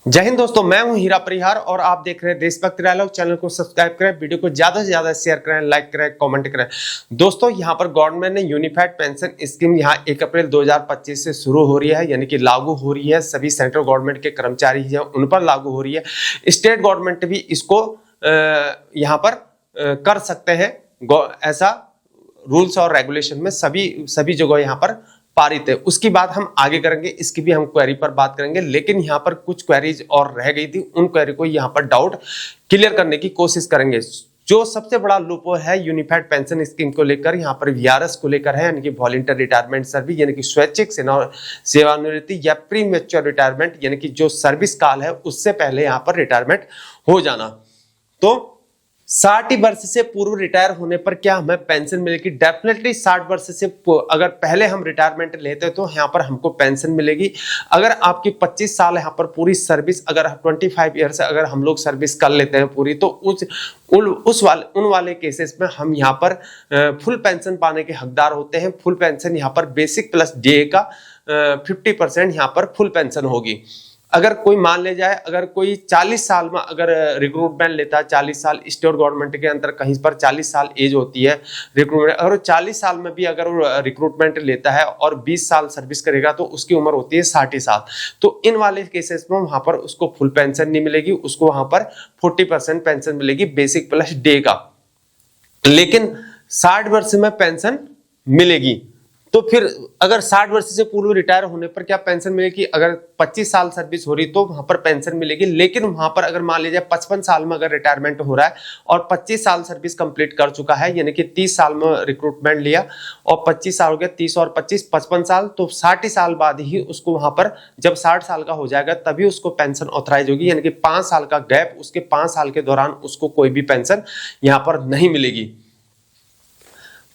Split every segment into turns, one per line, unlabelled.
जय हिंद दोस्तों, मैं हूं हीरा परिहार और आप देख रहे हैं देशभक्त डायलॉग। चैनल को सब्सक्राइब करें, वीडियो को ज्यादा से ज्यादा शेयर करें, लाइक करें, कमेंट करें। दोस्तों यहां पर गवर्नमेंट ने यूनिफाइड पेंशन स्कीम यहां 1 अप्रैल 2025 से शुरू हो रही है, यानी कि लागू हो रही है। सभी सेंट्रल गवर्नमेंट के कर्मचारी हैं उन पर लागू हो रही है। स्टेट गवर्नमेंट भी इसको यहां पर कर सकते हैं। ऐसा रूल्स और रेगुलेशन में सभी जगह यहां पर पारित है। उसकी बात हम आगे करेंगे, इसकी भी हम क्वेरी पर बात करेंगे। लेकिन यहाँ पर कुछ क्वेरीज और रह गई थी, उन क्वेरी को यहाँ पर डाउट क्लियर करने की कोशिश करेंगे। जो सबसे बड़ा लूप है यूनिफाइड पेंशन स्कीम को लेकर, यहाँ पर वीआरएस को लेकर है, यानी कि वॉलंटियर रिटायरमेंट सर्विस, यानी कि स्वैच्छिक सेवानिवृत्ति या प्री मैच्योर रिटायरमेंट, यानी कि जो सर्विस काल है उससे पहले यहाँ पर रिटायरमेंट हो जाना। तो 60 वर्ष से पूर्व रिटायर होने पर क्या हमें पेंशन मिलेगी? डेफिनेटली 60 वर्ष से अगर पहले हम रिटायरमेंट लेते तो यहाँ पर हमको पेंशन मिलेगी। अगर आपकी 25 साल यहाँ पर पूरी सर्विस, अगर 25 ईयर से अगर हम लोग सर्विस कर लेते हैं पूरी, तो उन वाले केसेस में हम यहाँ पर फुल पेंशन पाने के हकदार होते हैं। फुल पेंशन यहाँ पर बेसिक प्लस डीए का 50% यहाँ पर फुल पेंशन होगी। अगर कोई मान ले जाए, अगर कोई 40 साल में अगर रिक्रूटमेंट लेता है, 40 साल स्टेट गवर्नमेंट के अंदर कहीं पर 40 साल एज होती है रिक्रूटमेंट, अगर 40 साल में भी अगर रिक्रूटमेंट लेता है और 20 साल सर्विस करेगा तो उसकी उम्र होती है 60 साल। तो इन वाले केसेस में वहां पर उसको फुल पेंशन नहीं मिलेगी, उसको वहां पर 40% पेंशन मिलेगी बेसिक प्लस डे का। लेकिन 60 वर्ष में पेंशन मिलेगी। तो फिर अगर 60 वर्ष से पूर्व रिटायर होने पर क्या पेंशन मिलेगी? अगर 25 साल सर्विस हो रही तो वहां पर पेंशन मिलेगी। लेकिन वहां पर अगर मान लीजिए 55 साल में अगर रिटायरमेंट हो रहा है और 25 साल सर्विस कंप्लीट कर चुका है, यानी कि 30 साल में रिक्रूटमेंट लिया और 25 साल हो गया, 30 और 25 55 साल, तो 60 साल बाद ही उसको वहां पर जब 60 साल का हो जाएगा तभी उसको पेंशन ऑथराइज होगी। यानी कि 5 साल का गैप, उसके 5 साल के दौरान उसको कोई भी पेंशन यहां पर नहीं मिलेगी।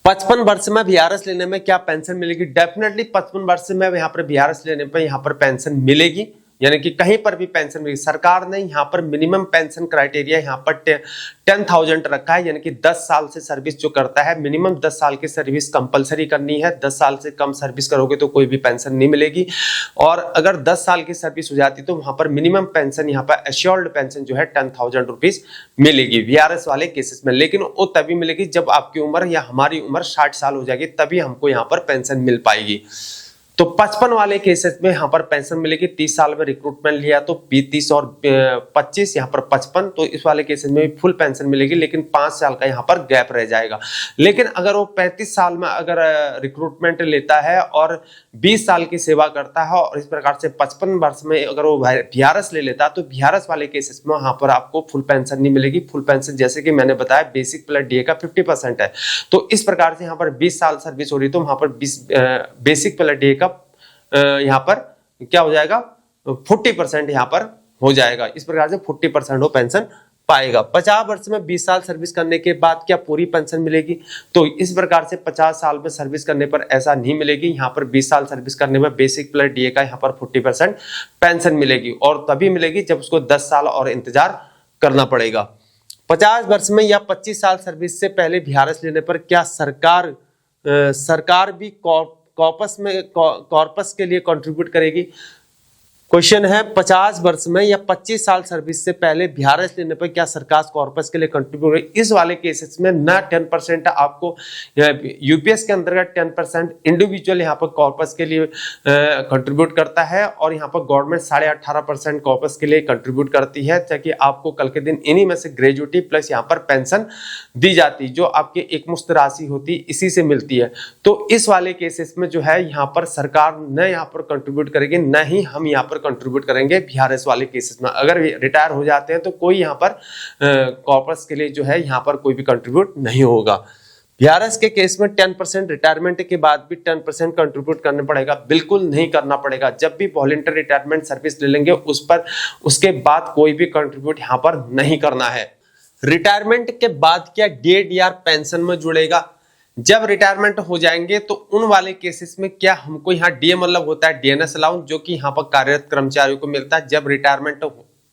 55 वर्ष में वीआरएस लेने में क्या पेंशन मिलेगी? डेफिनेटली 55 वर्ष में यहाँ पर वीआरएस लेने पर यहाँ पर पेंशन मिलेगी, यानी कि कहीं पर भी पेंशन मिलेगी। सरकार ने यहाँ पर मिनिमम पेंशन क्राइटेरिया यहाँ पर 10,000 रखा है, यानी कि 10 साल से सर्विस जो करता है मिनिमम 10 साल की सर्विस कंपलसरी करनी है। 10 साल से कम सर्विस करोगे तो कोई भी पेंशन नहीं मिलेगी। और अगर 10 साल की सर्विस हो जाती तो वहां पर मिनिमम पेंशन यहाँ पर एश्योर्ड पेंशन जो है 10,000 रुपीज मिलेगी वीआरएस वाले केसेस में। लेकिन वो तभी मिलेगी जब आपकी उम्र या हमारी उम्र 60 साल हो जाएगी, तभी हमको यहाँ पर पेंशन मिल पाएगी। तो 55 वाले केसेस में यहाँ पर पेंशन मिलेगी। 30 साल में रिक्रूटमेंट लिया तो 30 और 25 यहाँ पर 55, तो इस वाले केसेस में फुल पेंशन मिलेगी। लेकिन 5 साल का यहाँ पर गैप रह जाएगा। लेकिन अगर वो 35 साल में अगर रिक्रूटमेंट लेता है और 20 साल की सेवा करता है और इस प्रकार से 55 वर्ष में अगर वो वीआरएस ले लेता है तो वीआरएस वाले केसेस में यहाँ पर आपको फुल पेंशन नहीं मिलेगी। फुल पेंशन जैसे कि मैंने बताया बेसिक प्लस डीए का 50% है। तो इस प्रकार से यहाँ पर 20 साल सर्विस हो रही तो वहां पर बेसिक प्लस डीए का यहाँ पर क्या हो जाएगा, 40% यहाँ पर हो जाएगा। इस प्रकार से 40% वो पेंशन पाएगा। 50 वर्ष में 20 साल सर्विस करने के बाद क्या पूरी पेंशन मिलेगी? तो इस प्रकार से 50 साल में सर्विस करने पर ऐसा नहीं मिलेगी। यहाँ पर 20 साल सर्विस करने में बेसिक प्लस डीए का यहाँ पर 40% पेंशन मिलेगी, और तभी मिलेगी जब उसको 10 साल और इंतजार करना पड़ेगा। 50 वर्ष में या 25 साल सर्विस से पहले वीआरएस लेने पर क्या सरकार भी कॉर्पस के लिए कंट्रीब्यूट करेगी? क्वेश्चन है 50 वर्ष में या 25 साल सर्विस से पहले वीआरएस लेने पर क्या सरकार कॉर्पस के लिए कंट्रीब्यूट करेगी? इस वाले केसेस में ना 10% आपको यूपीएस के अंतर्गत 10% इंडिविजुअल यहाँ पर कॉर्पस के लिए कंट्रीब्यूट करता है, और यहाँ पर गवर्नमेंट 18.5% कॉर्पस के लिए कंट्रीब्यूट करती है, ताकि आपको कल के दिन इन्हीं में से ग्रेजुएटी प्लस यहाँ पर पेंशन दी जाती, जो आपकी एकमुश्त राशि होती इसी से मिलती है। तो इस वाले केसेस में जो है यहाँ पर सरकार न यहाँ पर कंट्रीब्यूट करेगी, न ही हम यहाँ पर कंट्रीब्यूट करेंगे वीआरएस वाले केसेस में। अगर रिटायर हो जाते हैं तो कोई यहाँ पर कॉर्पस के लिए जो है यहाँ पर कोई भी कंट्रीब्यूट नहीं होगा। वीआरएस के केस में 10% रिटायरमेंट के बाद भी 10% कंट्रीब्यूट करना पड़ेगा? बिल्कुल नहीं करना पड़ेगा। जब भी वॉलंटियर रिटायरमेंट सर्विस ले लेंगे उसके बाद कोई भी कंट्रीब्यूट यहाँ पर नहीं करना है। रिटायरमेंट के बाद क्या डीएडीआर पेंशन में जुड़ेगा? जब रिटायरमेंट हो जाएंगे तो उन वाले केसेस में क्या हमको यहाँ डीए मतलब होता है डीएनएस अलाउंस, जो कि यहाँ पर कार्यरत कर्मचारियों को मिलता है। जब रिटायरमेंट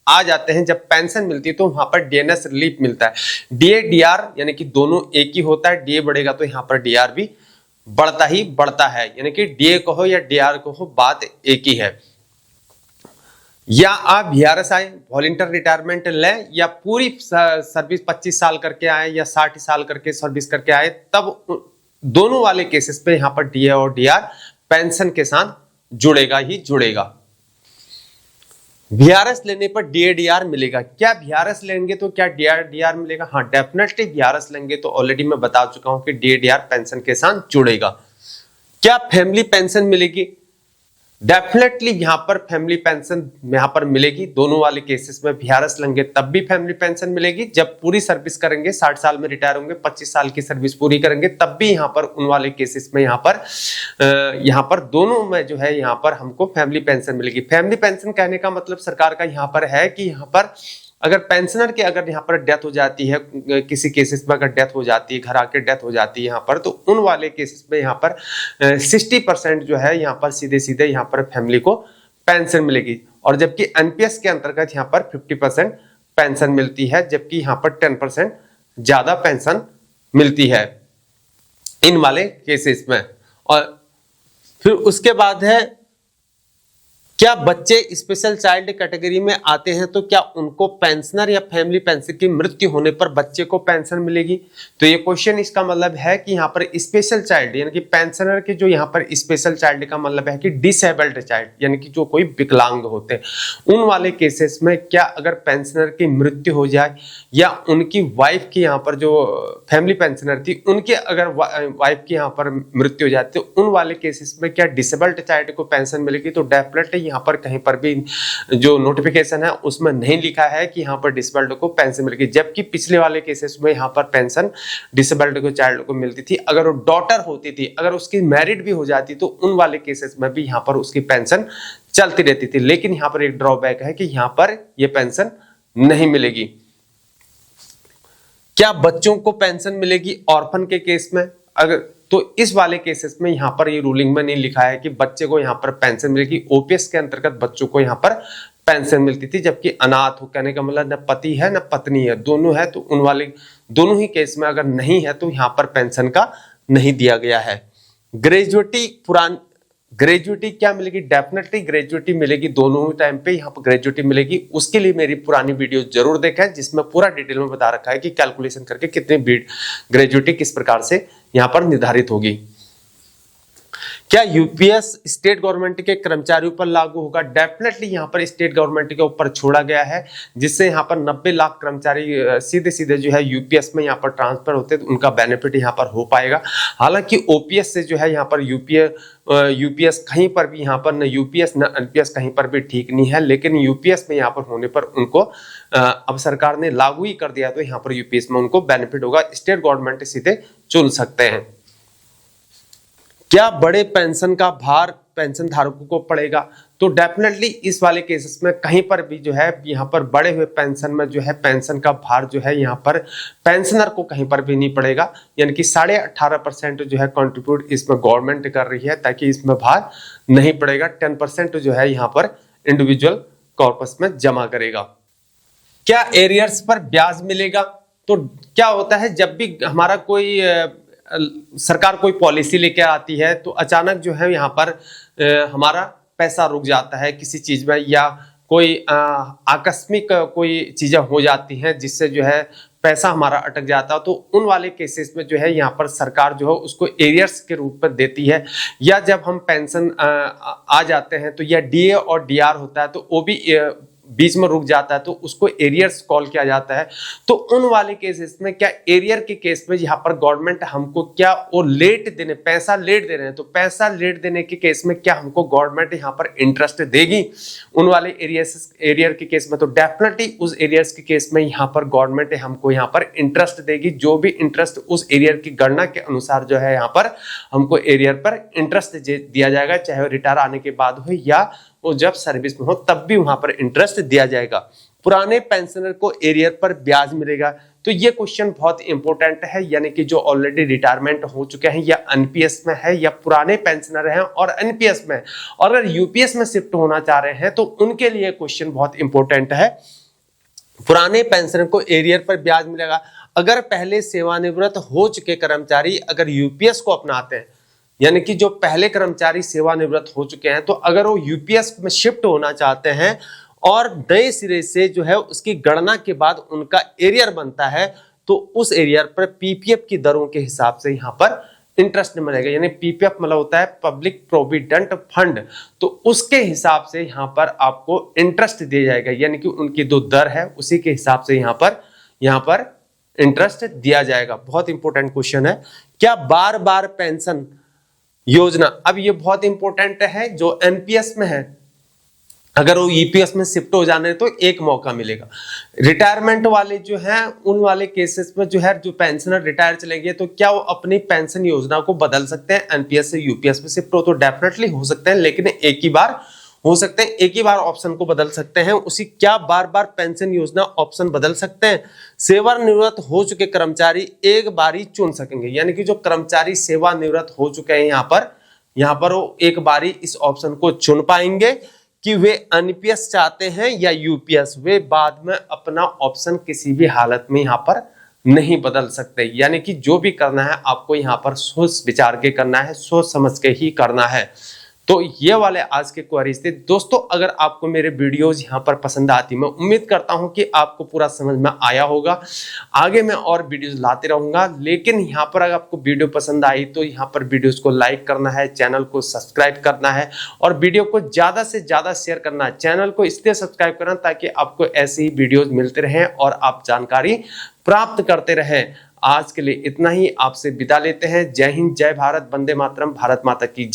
आ जाते हैं, जब पेंशन मिलती है तो वहां पर डीएनएस रिलीफ मिलता है। डीए डीआर यानी कि दोनों एक ही होता है। डीए बढ़ेगा तो यहाँ पर डीआर भी बढ़ता ही बढ़ता है, यानी कि डीए कहो या डीआर कहो बात एक ही है। या आप वीआरएस आए, वॉलंटियर रिटायरमेंट लें, या पूरी सर्विस 25 साल करके आए या 60 साल करके सर्विस करके आए, तब दोनों वाले केसेस पे यहां पर डीए और डीआर पेंशन के साथ जुड़ेगा ही जुड़ेगा। वीआरएस लेने पर डीएडीआर मिलेगा क्या? वीआरएस लेंगे तो क्या डीआर मिलेगा? हाँ, डेफिनेटली वीआरएस लेंगे तो ऑलरेडी मैं बता चुका हूं कि डीएडीआर पेंशन के साथ जुड़ेगा। क्या फैमिली पेंशन मिलेगी? डेफिनेटली यहां पर फैमिली पेंशन यहां पर मिलेगी। दोनों वाले केसेस में वीआरएस लेंगे तब भी फैमिली पेंशन मिलेगी। जब पूरी सर्विस करेंगे, 60 साल में रिटायर होंगे, 25 साल की सर्विस पूरी करेंगे, तब भी यहां पर उन वाले केसेस में यहां पर दोनों में जो है यहां पर हमको फैमिली पेंशन मिलेगी। फैमिली पेंशन कहने का मतलब सरकार का यहां पर है कि यहां पर अगर पेंशनर के अगर यहाँ पर डेथ हो जाती है, किसी केसेस में अगर डेथ हो जाती है, घर आके डेथ हो जाती है यहाँ पर, तो उन वाले केसेस में यहाँ पर 60% जो है यहाँ पर सीधे सीधे यहाँ पर फैमिली को पेंशन मिलेगी। और जबकि एनपीएस के अंतर्गत यहाँ पर 50% पेंशन मिलती है, जबकि यहाँ पर 10% ज्यादा पेंशन मिलती है इन वाले केसेस में। और फिर उसके बाद है, क्या बच्चे स्पेशल चाइल्ड कैटेगरी में आते हैं तो क्या उनको पेंशनर या फैमिली पेंशन की मृत्यु होने पर बच्चे को पेंशन मिलेगी? तो ये क्वेश्चन इसका मतलब है कि यहाँ पर स्पेशल चाइल्ड यानी कि पेंशनर के जो यहाँ पर स्पेशल चाइल्ड का मतलब है कि डिसेबल्ड चाइल्ड यानी कि जो कोई विकलांग होते हैं, उन वाले केसेस में क्या अगर पेंशनर की मृत्यु हो जाए या उनकी वाइफ की यहाँ पर जो फैमिली पेंशनर थी उनके अगर वाइफ की यहाँ पर मृत्यु हो जाती है, तो उन वाले केसेस में क्या डिसेबल्ड चाइल्ड को पेंशन मिलेगी? तो डेफिनेटली यहाँ पर कहीं पर भी जो नोटिफिकेशन है उसमें नहीं लिखा है कि यहाँ पर डिसेबल्ड को पेंशन मिलेगी। जबकि पिछले वाले केसेस में यहाँ पर पेंशन डिसेबल्ड को चाइल्ड को मिलती थी। अगर वो डॉटर होती थी, अगर उसकी मैरिड भी हो जाती, तो उन वाले केसेस में भी यहाँ पर उसकी पेंशन चलती रहती थी। लेकिन यहाँ पर एक ड्रॉबैक है कि यहाँ पर ये पेंशन नहीं मिलेगी। क्या बच्चों को पेंशन मिलेगी ऑर्फन के केस में? अगर तो इस वाले केसेस में यहाँ पर ये रूलिंग में नहीं लिखा है कि बच्चे को यहाँ पर पेंशन मिलेगी। ओपीएस के अंतर्गत बच्चों को यहाँ पर पेंशन मिलती थी, जबकि अनाथ हो कहने का मतलब न पति है न पत्नी है, दोनों है, तो उन वाले दोनों ही केस में अगर नहीं है तो यहाँ पर पेंशन का नहीं दिया गया है। ग्रेजुएटी क्या मिलेगी? डेफिनेटली ग्रेजुएटी मिलेगी, दोनों टाइम पे यहाँ पर ग्रेजुएटी मिलेगी। उसके लिए मेरी पुरानी वीडियो जरूर देखें जिसमें पूरा डिटेल में बता रखा है कि कैलकुलेशन करके कितनी ग्रेजुएटी किस प्रकार से यहाँ पर निर्धारित होगी। क्या यूपीएस स्टेट गवर्नमेंट के कर्मचारियों पर लागू होगा? डेफिनेटली यहाँ पर स्टेट गवर्नमेंट के ऊपर छोड़ा गया है, जिससे यहाँ पर 90 लाख कर्मचारी सीधे सीधे जो है यूपीएस में यहाँ पर ट्रांसफर होते हैं, तो उनका बेनिफिट यहाँ पर हो पाएगा। हालांकि ओपीएस से जो है यहाँ पर यूपीएस कहीं पर भी यहाँ पर न यूपीएस न एनपीएस कहीं पर भी ठीक नहीं है, लेकिन यूपीएस में यहाँ पर होने पर उनको अब सरकार ने लागू ही कर दिया, तो यहाँ पर यूपीएस में उनको बेनिफिट होगा। स्टेट गवर्नमेंट सीधे चुन सकते हैं। क्या बड़े पेंशन का भार पेंशन धारकों को पड़ेगा? तो डेफिनेटली इस वाले केसेस में कहीं पर भी जो है यहाँ पर बड़े हुए पेंशन में जो है पेंशन का भार जो है यहाँ पर पेंशनर को कहीं पर भी नहीं पड़ेगा, यानी कि 18.5% जो है कंट्रीब्यूट इसमें गवर्नमेंट कर रही है ताकि इसमें भार नहीं पड़ेगा। 10% जो है यहाँ पर इंडिविजुअल कॉर्पस में जमा करेगा। क्या एरियर्स पर ब्याज मिलेगा? तो क्या होता है, जब भी हमारा कोई सरकार कोई पॉलिसी लेके आती है तो अचानक जो है यहाँ पर हमारा पैसा रुक जाता है किसी चीज में, या कोई आकस्मिक कोई चीजें हो जाती हैं जिससे जो है पैसा हमारा अटक जाता है, तो उन वाले केसेस में जो है यहाँ पर सरकार जो है उसको एरियर्स के रूप में देती है। या जब हम पेंशन आ जाते हैं तो यह डीए और डीआर होता है, तो वो भी बीच में रुक जाता है, तो उसको एरियर्स कॉल किया जाता है। तो उन वाले केसेस में क्या एरियर के केस में यहाँ पर गवर्नमेंट हमको क्या वो पैसा लेट दे रहे हैं, तो पैसा लेट देने के केस में क्या हमको गवर्नमेंट यहाँ पर इंटरेस्ट देगी उन वाले एरियर के केस में? तो डेफिनेटली उस एरियर्स के केस में यहाँ पर गवर्नमेंट हमको यहाँ पर इंटरेस्ट देगी। जो भी इंटरेस्ट उस एरियर की गणना के अनुसार जो है यहाँ पर हमको एरियर पर इंटरेस्ट दिया जाएगा, चाहे वो रिटायर आने के बाद हो या वो जब सर्विस में हो तब भी वहां पर इंटरेस्ट दिया जाएगा। पुराने पेंशनर को एरियर पर ब्याज मिलेगा? तो ये क्वेश्चन बहुत इंपॉर्टेंट है, यानी कि जो ऑलरेडी रिटायरमेंट हो चुके हैं या एनपीएस में है या पुराने पेंशनर हैं और एनपीएस में, और अगर यूपीएस में शिफ्ट होना चाह रहे हैं तो उनके लिए क्वेश्चन बहुत इंपॉर्टेंट है। पुराने पेंशनर को एरियर पर ब्याज मिलेगा? अगर पहले सेवानिवृत्त हो चुके कर्मचारी अगर यूपीएस को अपनाते हैं, यानी कि जो पहले कर्मचारी सेवानिवृत्त हो चुके हैं, तो अगर वो यूपीएस में शिफ्ट होना चाहते हैं और नए सिरे से जो है उसकी गणना के बाद उनका एरियर बनता है, तो उस एरियर पर पीपीएफ की दरों के हिसाब से यहाँ पर इंटरेस्ट मिलेगा। यानी पीपीएफ मतलब होता है पब्लिक प्रोविडेंट फंड, तो उसके हिसाब से यहाँ पर आपको इंटरेस्ट दिया जाएगा। यानी कि उनकी जो दर है उसी के हिसाब से यहाँ पर इंटरेस्ट दिया जाएगा। बहुत इंपॉर्टेंट क्वेश्चन है। क्या बार बार पेंशन योजना, अब ये बहुत इंपॉर्टेंट है, जो एनपीएस में है अगर वो ईपीएस में शिफ्ट हो जाने तो एक मौका मिलेगा। रिटायरमेंट वाले जो हैं उन वाले केसेस में जो है जो पेंशनर रिटायर चले गए तो क्या वो अपनी पेंशन योजना को बदल सकते हैं, एनपीएस से यूपीएस में शिफ्ट हो तो डेफिनेटली हो सकते हैं, लेकिन एक ही बार हो सकते हैं, एक ही बार ऑप्शन को बदल सकते हैं। उसी क्या बार बार पेंशन योजना ऑप्शन बदल सकते हैं? सेवानिवृत्त हो चुके कर्मचारी एक बार ही चुन सकेंगे। यानी कि जो कर्मचारी सेवानिवृत्त हो चुके हैं यहाँ पर वो एक बारी इस ऑप्शन को चुन पाएंगे कि वे एनपीएस चाहते हैं या यूपीएस। वे बाद में अपना ऑप्शन किसी भी हालत में यहाँ पर नहीं बदल सकते। यानी कि जो भी करना है आपको यहाँ पर सोच विचार के करना है, सोच समझ के ही करना है। तो ये वाले आज के क्वेरीज थे दोस्तों। अगर आपको मेरे वीडियोज यहाँ पर पसंद आती, मैं उम्मीद करता हूँ कि आपको पूरा समझ में आया होगा। आगे मैं और वीडियोज लाते रहूंगा, लेकिन यहाँ पर अगर आपको वीडियो पसंद आई तो यहाँ पर वीडियोज को लाइक करना है, चैनल को सब्सक्राइब करना है और वीडियो को ज्यादा से ज्यादा शेयर करना है। चैनल को इसलिए सब्सक्राइब करना ताकि आपको ऐसी ही वीडियोज मिलते रहें और आप जानकारी प्राप्त करते रहें। आज के लिए इतना ही, आपसे विदा लेते हैं। जय हिंद, जय भारत, वंदे मातरम, भारत माता की जय।